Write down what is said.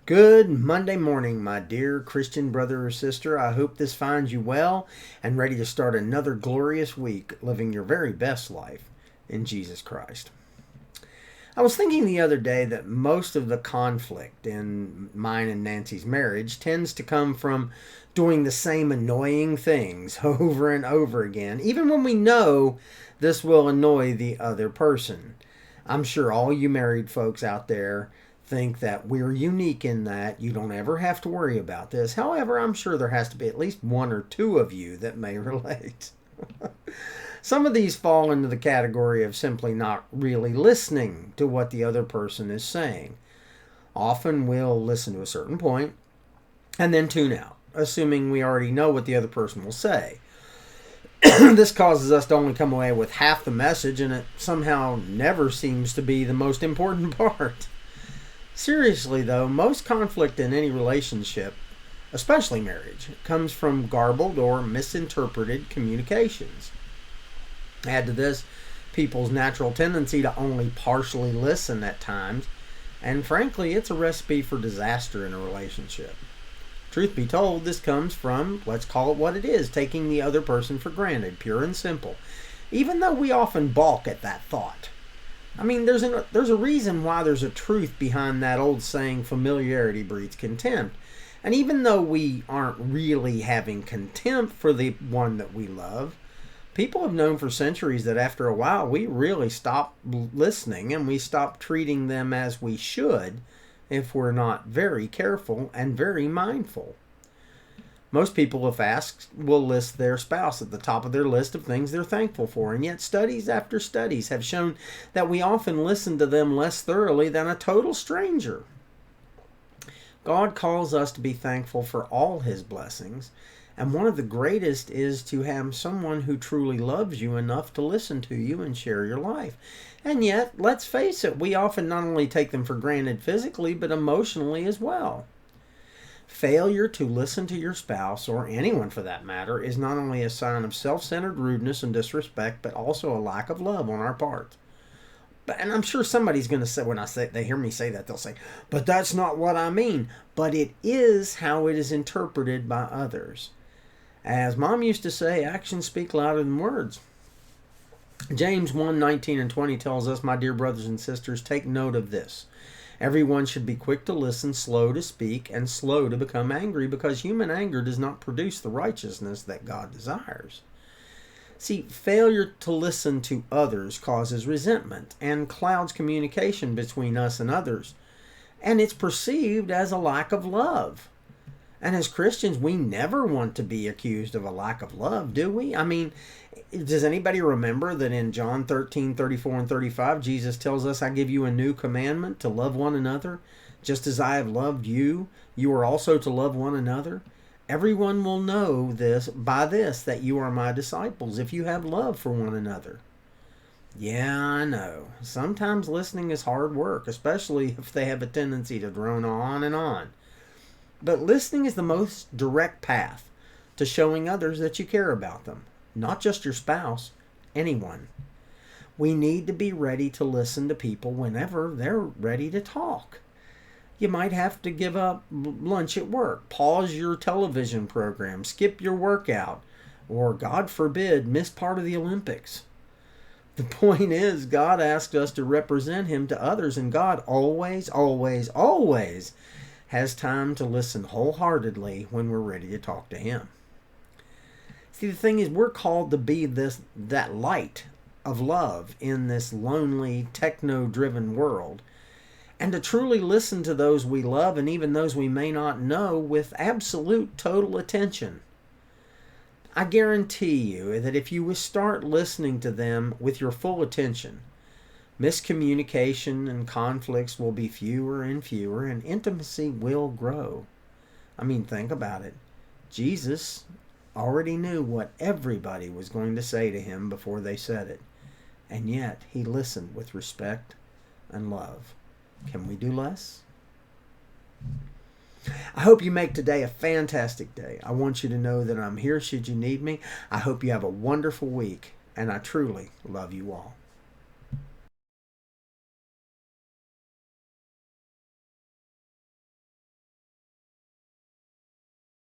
Good Monday morning, my dear Christian brother or sister. I hope this finds you well and ready to start another glorious week living your very best life in Jesus Christ. I was thinking the other day that most of the conflict in mine and Nancy's marriage tends to come from doing the same annoying things over and over again, even when we know this will annoy the other person. I'm sure all you married folks out there think that we're unique in that you don't ever have to worry about this. However, I'm sure there has to be at least one or two of you that may relate. Some of these fall into the category of simply not really listening to what the other person is saying. Often we'll listen to a certain point and then tune out, assuming we already know what the other person will say. This causes us to only come away with half the message, and it somehow never seems to be the most important part. Seriously, though, most conflict in any relationship, especially marriage, comes from garbled or misinterpreted communications. Add to this people's natural tendency to only partially listen at times, and frankly, it's a recipe for disaster in a relationship. Truth be told, this comes from, let's call it what it is, taking the other person for granted, pure and simple, even though we often balk at that thought. I mean, there's a reason why there's a truth behind that old saying, familiarity breeds contempt. And even though we aren't really having contempt for the one that we love, people have known for centuries that after a while we really stop listening and we stop treating them as we should if we're not very careful and very mindful. Most people, if asked, will list their spouse at the top of their list of things they're thankful for, and yet studies after studies have shown that we often listen to them less thoroughly than a total stranger. God calls us to be thankful for all His blessings, and one of the greatest is to have someone who truly loves you enough to listen to you and share your life. And yet, let's face it, we often not only take them for granted physically, but emotionally as well. Failure to listen to your spouse, or anyone for that matter, is not only a sign of self-centered rudeness and disrespect, but also a lack of love on our part. And I'm sure somebody's going to say, when they hear me say that, they'll say, but that's not what I mean. But it is how it is interpreted by others. As Mom used to say, actions speak louder than words. James 1:19 and 20 tells us, my dear brothers and sisters, take note of this. Everyone should be quick to listen, slow to speak, and slow to become angry, because human anger does not produce the righteousness that God desires. See, failure to listen to others causes resentment and clouds communication between us and others, and it's perceived as a lack of love. And as Christians, we never want to be accused of a lack of love, do we? I mean, does anybody remember that in John 13:34 and 35, Jesus tells us, I give you a new commandment, to love one another. Just as I have loved you, you are also to love one another. Everyone will know by this, that you are my disciples, if you have love for one another. Yeah, I know. Sometimes listening is hard work, especially if they have a tendency to drone on and on. But listening is the most direct path to showing others that you care about them. Not just your spouse, anyone. We need to be ready to listen to people whenever they're ready to talk. You might have to give up lunch at work, pause your television program, skip your workout, or, God forbid, miss part of the Olympics. The point is, God asked us to represent Him to others, and God always, always, always has time to listen wholeheartedly when we're ready to talk to Him. See, the thing is, we're called to be that light of love in this lonely, techno-driven world, and to truly listen to those we love and even those we may not know with absolute total attention. I guarantee you that if you start listening to them with your full attention, miscommunication and conflicts will be fewer and fewer, and intimacy will grow. I mean, think about it. Jesus already knew what everybody was going to say to Him before they said it, and yet He listened with respect and love. Can we do less? I hope you make today a fantastic day. I want you to know that I'm here should you need me. I hope you have a wonderful week, and I truly love you all.